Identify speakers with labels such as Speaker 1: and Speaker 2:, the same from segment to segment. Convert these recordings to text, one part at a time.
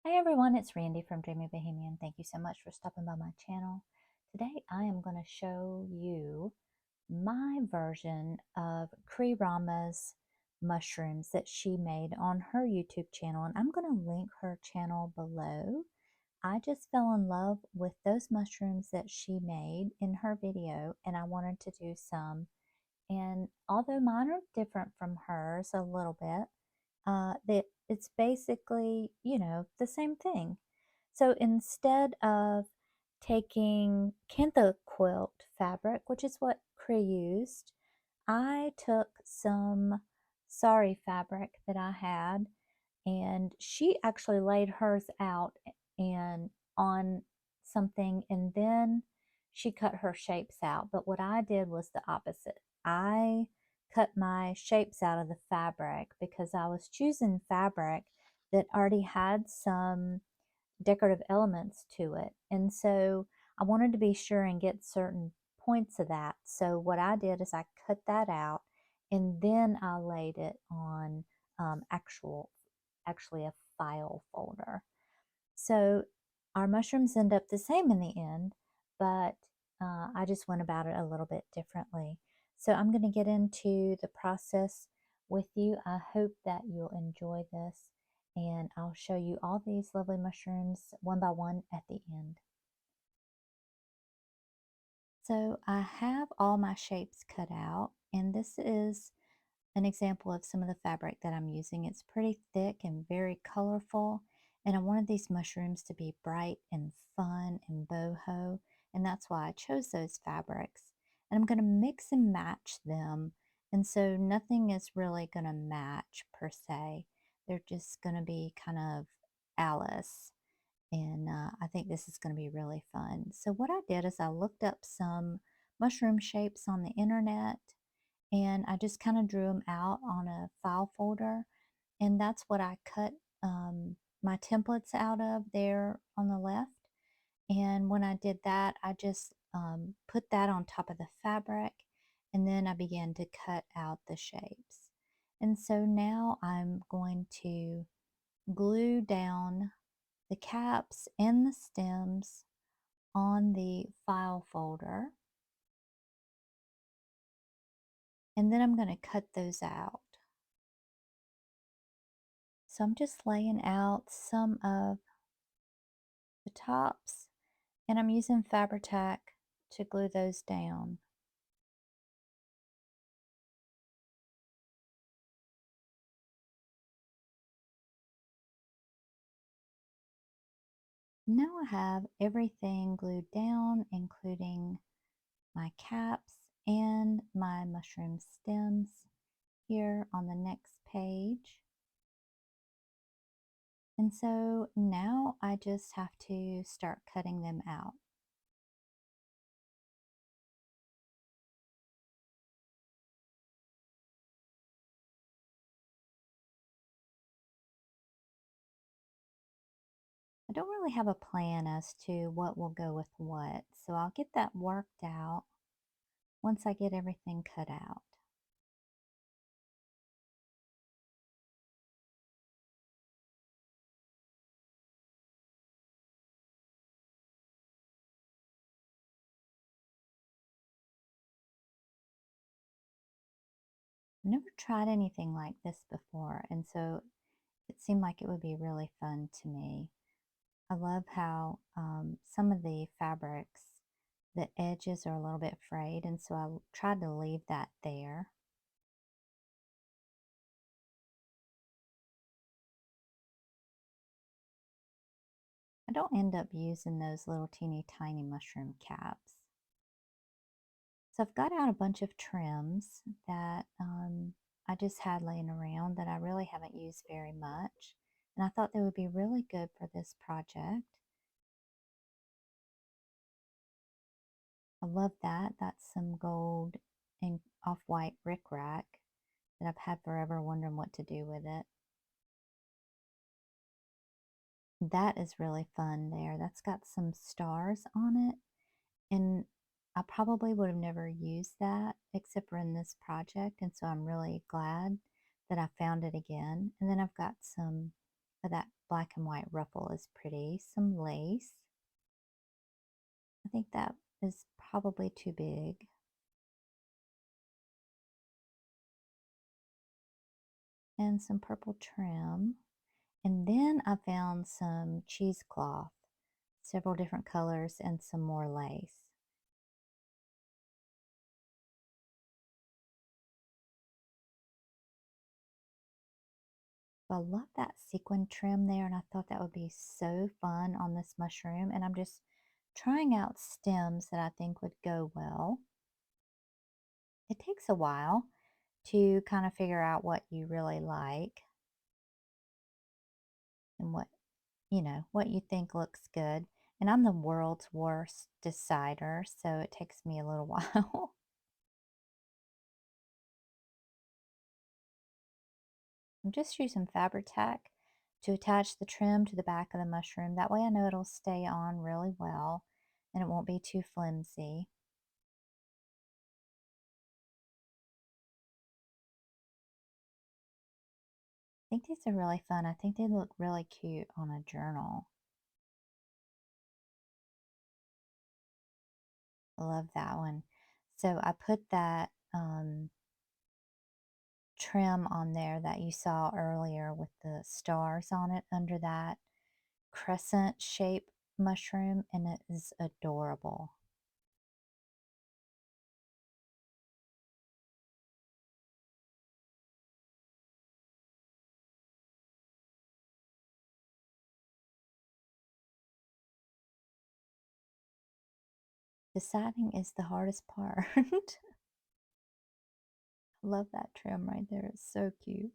Speaker 1: Hi everyone, it's Randy from Dreamy Bohemian. Thank you so much for stopping by my channel. Today I am going to show you my version of Cree Rama's mushrooms that she made on her YouTube channel, and I'm going to link her channel below. I just fell in love with those mushrooms that she made in her video, and I wanted to do some. And although mine are different from hers a little bit, that it's basically, the same thing. So instead of taking cantha quilt fabric, which is what Cree used, I took some Sari fabric that I had, and she actually laid hers out and on something, and then she cut her shapes out. But what I did was the opposite. I cut my shapes out of the fabric because I was choosing fabric that already had some decorative elements to it. And so I wanted to be sure and get certain points of that. So what I did is I cut that out, and then I laid it on actually a file folder. So our mushrooms end up the same in the end, but I just went about it a little bit differently. So I'm going to get into the process with you. I hope that you'll enjoy this, and I'll show you all these lovely mushrooms one by one at the end. So I have all my shapes cut out, and this is an example of some of the fabric that I'm using. It's pretty thick and very colorful, and I wanted these mushrooms to be bright and fun and boho, and that's why I chose those fabrics. And I'm going to mix and match them, and so nothing is really going to match per se. They're just going to be kind of Alice, and I think this is going to be really fun. So what I did is I looked up some mushroom shapes on the internet, and I just kind of drew them out on a file folder, and that's what I cut my templates out of there on the left. And when I did that, I just put that on top of the fabric, and then I began to cut out the shapes. And so now I'm going to glue down the caps and the stems on the file folder, and then I'm going to cut those out. So I'm just laying out some of the tops, and I'm using Fabri-tac to glue those down. Now I have everything glued down, including my caps and my mushroom stems here on the next page. And so now I just have to start cutting them out. I don't really have a plan as to what will go with what, so I'll get that worked out once I get everything cut out. I've never tried anything like this before, and so it seemed like it would be really fun to me. I love how some of the fabrics, the edges are a little bit frayed, and so I tried to leave that there. I don't end up using those little teeny tiny mushroom caps. So I've got out a bunch of trims that I just had laying around that I really haven't used very much. And I thought they would be really good for this project. I love that. That's some gold and off-white rickrack that I've had forever wondering what to do with it. That is really fun there. That's got some stars on it. And I probably would have never used that except for in this project. And so I'm really glad that I found it again. And then I've got some But that black and white ruffle is pretty. Some lace. I think that is probably too big. And some purple trim. And then I found some cheesecloth, several different colors, and some more lace. I love that sequin trim there, and I thought that would be so fun on this mushroom. And I'm just trying out stems that I think would go well. It takes a while to kind of figure out what you really like and what you think looks good. And I'm the world's worst decider, so it takes me a little while. I'm just using Fabri-tac to attach the trim to the back of the mushroom. That way I know it'll stay on really well and it won't be too flimsy. I think these are really fun. I think they look really cute on a journal. I love that one. So I put that trim on there that you saw earlier with the stars on it under that crescent shape mushroom, and it is adorable. Deciding is the hardest part. Love that trim right there. It's so cute.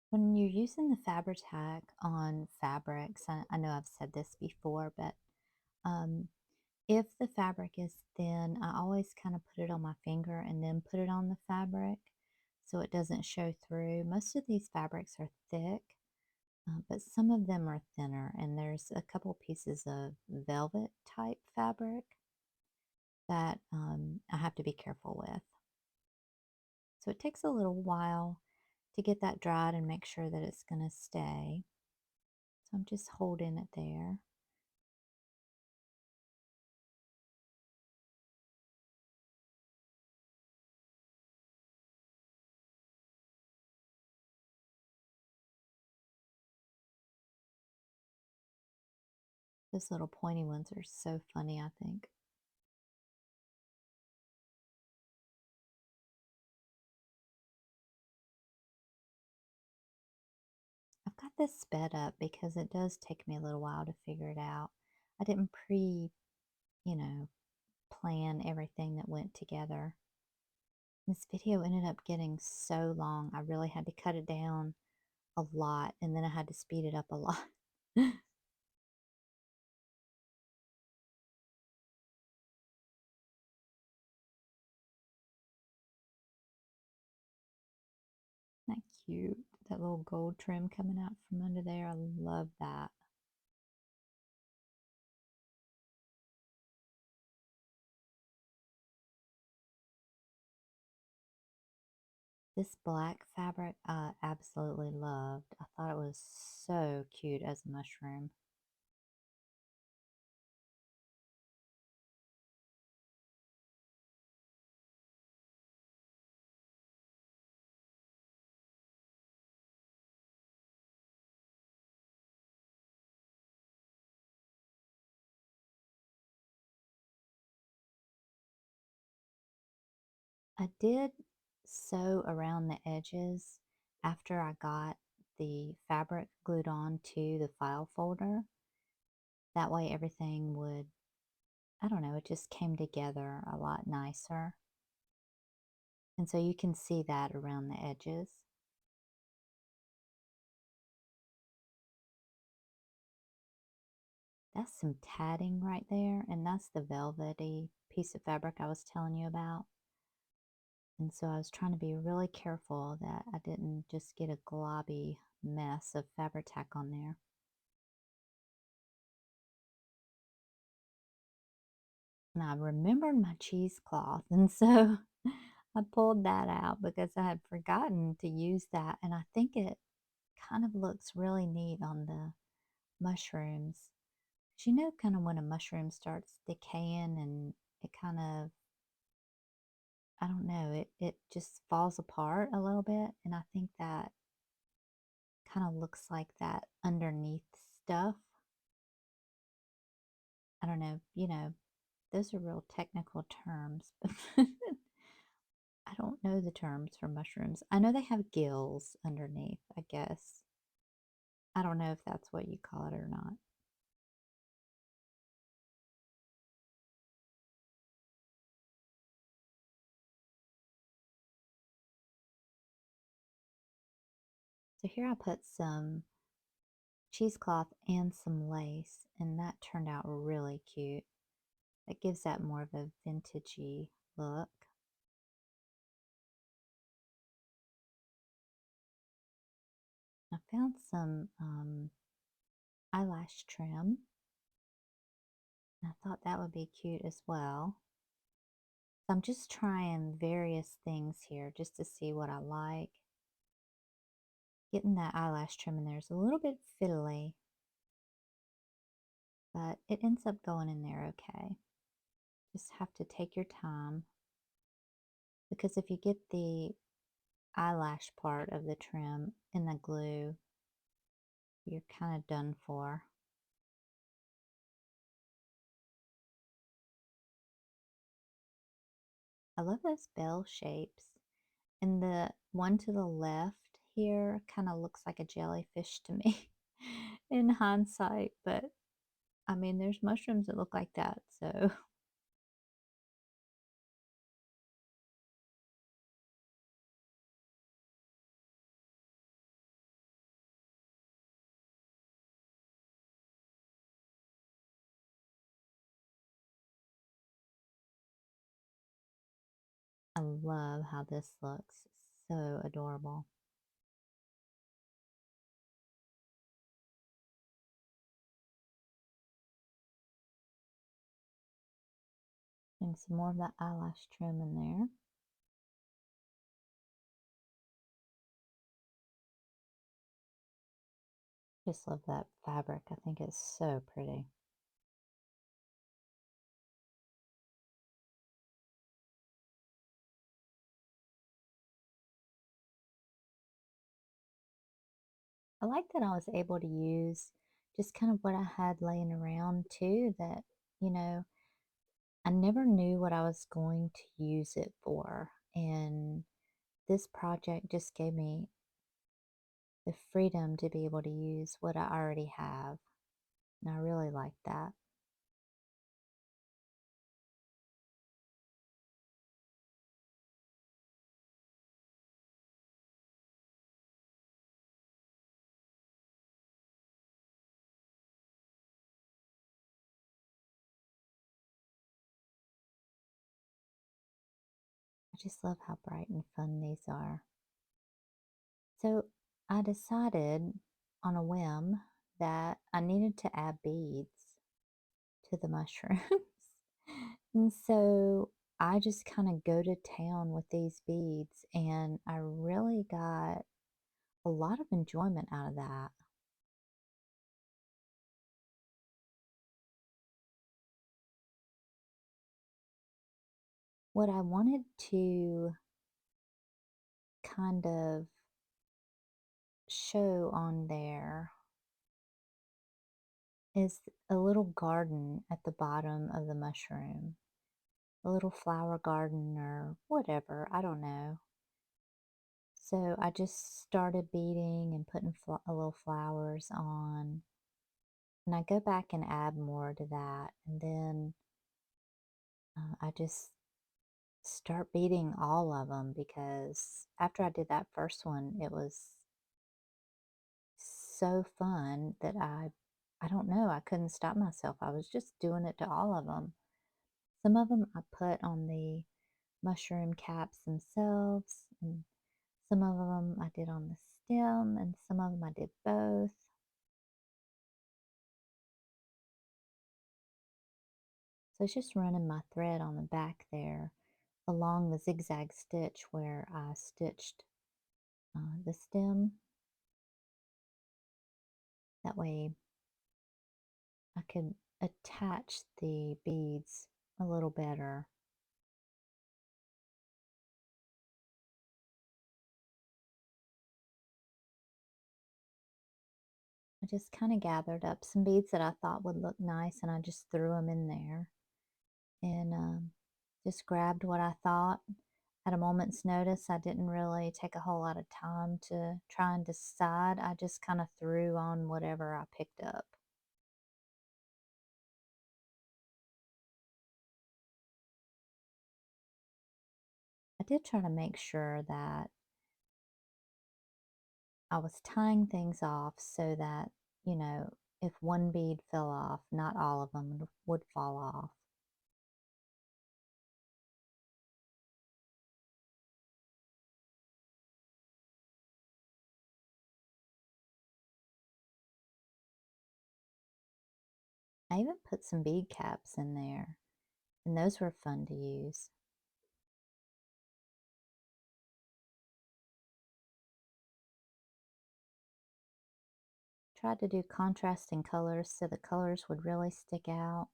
Speaker 1: When you're using the Fabri-tac on fabrics, I know I've said this before, but um, if the fabric is thin, I always kind of put it on my finger and then put it on the fabric so it doesn't show through. Most of these fabrics are thick, but some of them are thinner, and there's a couple pieces of velvet type fabric that I have to be careful with. So it takes a little while to get that dried and make sure that it's going to stay. So I'm just holding it there. Those little pointy ones are so funny, I think. I've got this sped up because it does take me a little while to figure it out. I didn't you know, plan everything that went together. This video ended up getting so long, I really had to cut it down a lot, and then I had to speed it up a lot. Isn't that cute? That little gold trim coming out from under there. I love that. This black fabric I absolutely loved. I thought it was so cute as a mushroom. I did sew around the edges after I got the fabric glued on to the file folder. That way everything would, I don't know, it just came together a lot nicer. And so you can see that around the edges. That's some tatting right there, and that's the velvety piece of fabric I was telling you about. And so I was trying to be really careful that I didn't just get a globby mess of Fabri-tac on there. And I remembered my cheesecloth, and so I pulled that out because I had forgotten to use that, and I think it kind of looks really neat on the mushrooms. 'Cause you know kind of when a mushroom starts decaying and it kind of, I don't know, it just falls apart a little bit, and I think that kind of looks like that underneath stuff. I don't know, those are real technical terms, but I don't know the terms for mushrooms. I know they have gills underneath, I guess. I don't know if that's what you call it or not. So here I put some cheesecloth and some lace, and that turned out really cute. It gives that more of a vintagey look. I found some eyelash trim. I thought that would be cute as well. So I'm just trying various things here just to see what I like. Getting that eyelash trim in there is a little bit fiddly, but it ends up going in there okay. Just have to take your time, because if you get the eyelash part of the trim in the glue, you're kind of done for. I love those bell shapes. And the one to the left here kind of looks like a jellyfish to me in hindsight, but I mean, there's mushrooms that look like that, so I love how this looks. So adorable. And some more of that eyelash trim in there. Just love that fabric. I think it's so pretty. I like that I was able to use just kind of what I had laying around too, that, you know, I never knew what I was going to use it for. And this project just gave me the freedom to be able to use what I already have. And I really like that. I just love how bright and fun these are. So I decided on a whim that I needed to add beads to the mushrooms. And so I just kind of go to town with these beads, and I really got a lot of enjoyment out of that. What I wanted to kind of show on there is a little garden at the bottom of the mushroom, a little flower garden or whatever, I don't know. So I just started beading and putting little flowers on, and I go back and add more to that, and then I just start beading all of them, because after I did that first one, it was so fun that I don't know, I couldn't stop myself. I was just doing it to all of them. Some of them I put on the mushroom caps themselves, and some of them I did on the stem, and some of them I did both. So it's just running my thread on the back there along the zigzag stitch where I stitched the stem. That way I could attach the beads a little better. I just kind of gathered up some beads that I thought would look nice, and I just threw them in there and just grabbed what I thought at a moment's notice. I didn't really take a whole lot of time to try and decide. I just kind of threw on whatever I picked up. I did try to make sure that I was tying things off so that, if one bead fell off, not all of them would fall off. I even put some bead caps in there, and those were fun to use. Tried to do contrasting colors so the colors would really stick out.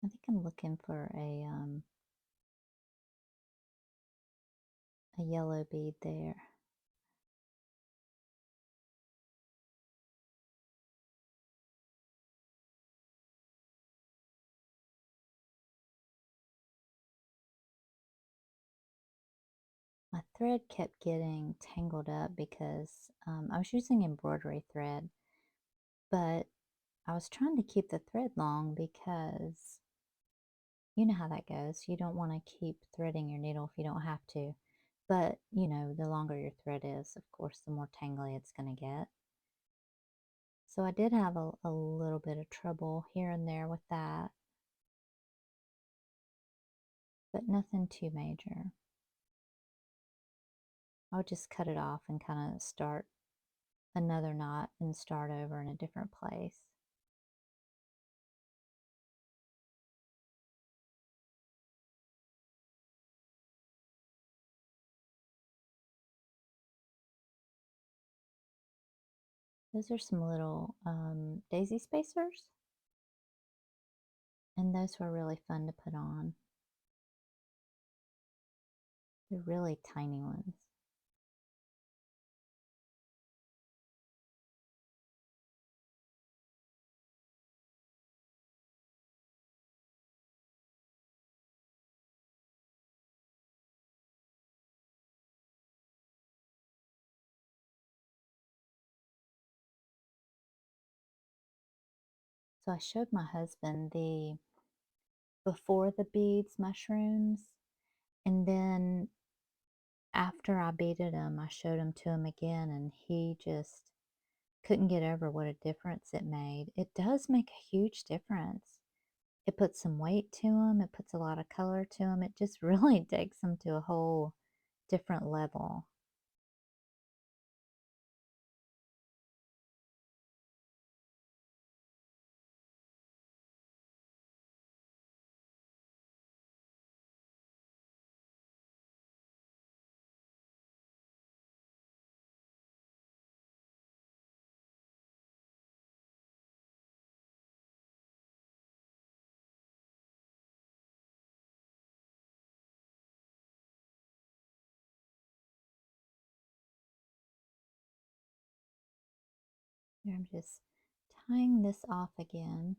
Speaker 1: I think I'm looking for a yellow bead there. My thread kept getting tangled up because I was using embroidery thread, but I was trying to keep the thread long because you know how that goes. You don't want to keep threading your needle if you don't have to. But, the longer your thread is, of course, the more tangly it's going to get. So I did have a little bit of trouble here and there with that, but nothing too major. I would just cut it off and kind of start another knot and start over in a different place. Those are some little daisy spacers, and those were really fun to put on. They're really tiny ones. So I showed my husband the before the beads mushrooms, and then after I beaded them, I showed them to him again, and he just couldn't get over what a difference it made. It does make a huge difference. It puts some weight to them. It puts a lot of color to them. It just really takes them to a whole different level. Here I'm just tying this off again.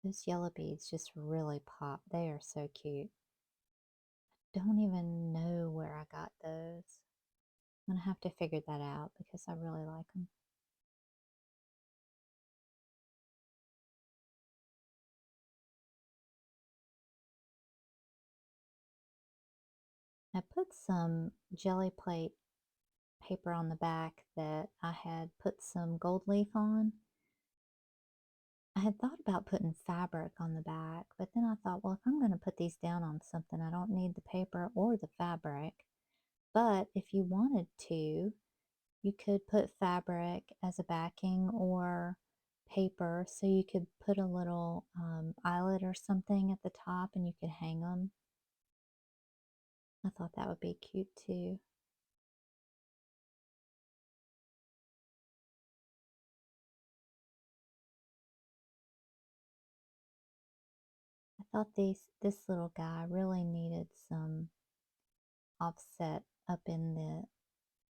Speaker 1: Those yellow beads just really pop. They are so cute. Don't even know where I got those. I'm gonna have to figure that out because I really like them. I put some jelly plate paper on the back that I had put some gold leaf on. I had thought about putting fabric on the back, but then I thought, well, if I'm going to put these down on something, I don't need the paper or the fabric. But if you wanted to, you could put fabric as a backing or paper, so you could put a little eyelet or something at the top and you could hang them. I thought that would be cute too. I thought this little guy really needed some offset up in the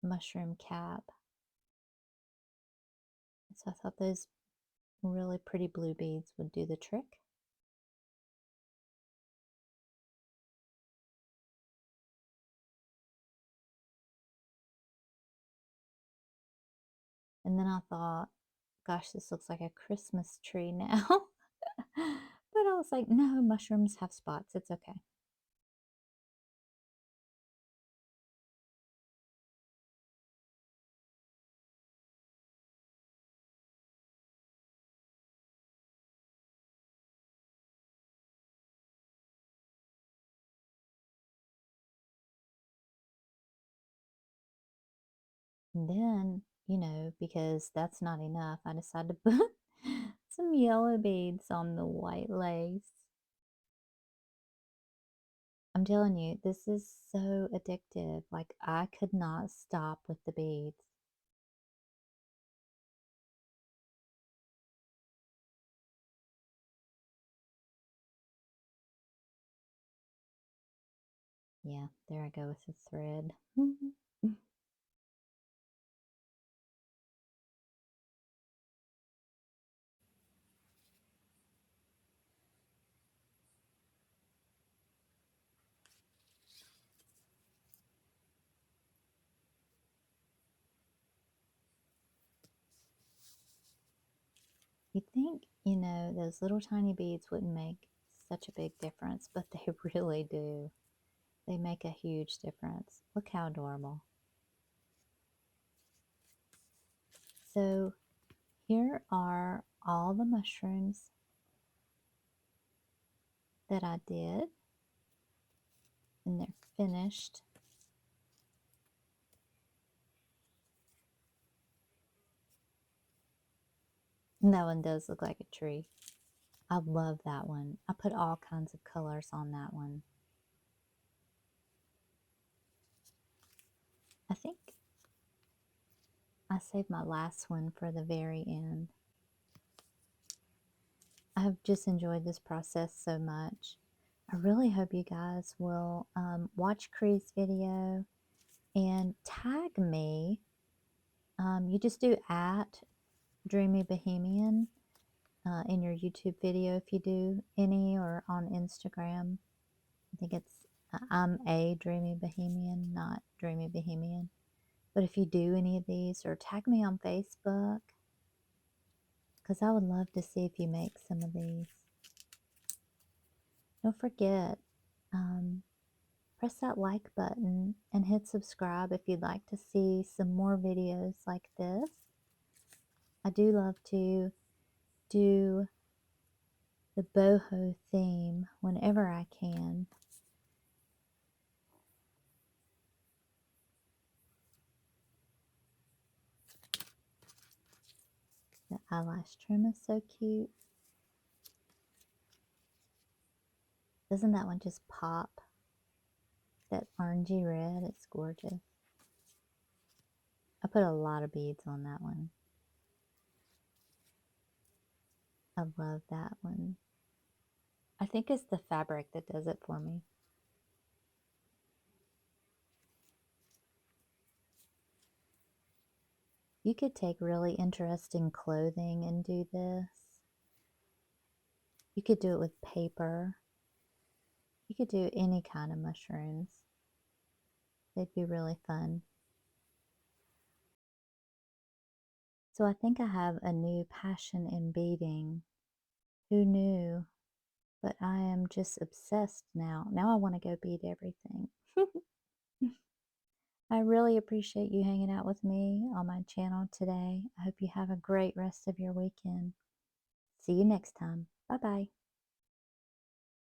Speaker 1: mushroom cap. So I thought those really pretty blue beads would do the trick. And then I thought, gosh, this looks like a Christmas tree now. But I was like, no, mushrooms have spots. It's okay. And then, because that's not enough, I decided to put some yellow beads on the white lace. I'm telling you, this is so addictive. Like, I could not stop with the beads. Yeah, there I go with the thread. You'd think, those little tiny beads wouldn't make such a big difference, but they really do. They make a huge difference. Look how adorable. So here are all the mushrooms that I did, and they're finished. And that one does look like a tree. I love that one. I put all kinds of colors on that one. I think I saved my last one for the very end. I have just enjoyed this process so much. I really hope you guys will watch Cree's video and tag me. You just do at Dreamy Bohemian in your YouTube video if you do any, or on Instagram. I think it's I'm a Dreamy Bohemian, not Dreamy Bohemian. But if you do any of these, or tag me on Facebook, because I would love to see if you make some of these. Don't forget, press that like button and hit subscribe if you'd like to see some more videos like this. I do love to do the boho theme whenever I can. The eyelash trim is so cute. Doesn't that one just pop? That orangey red, it's gorgeous. I put a lot of beads on that one. I love that one. I think it's the fabric that does it for me. You could take really interesting clothing and do this. You could do it with paper. You could do any kind of mushrooms. They'd be really fun. So I think I have a new passion in beading. Who knew? But I am just obsessed now. Now I want to go bead everything. I really appreciate you hanging out with me on my channel today. I hope you have a great rest of your weekend. See you next time. Bye bye.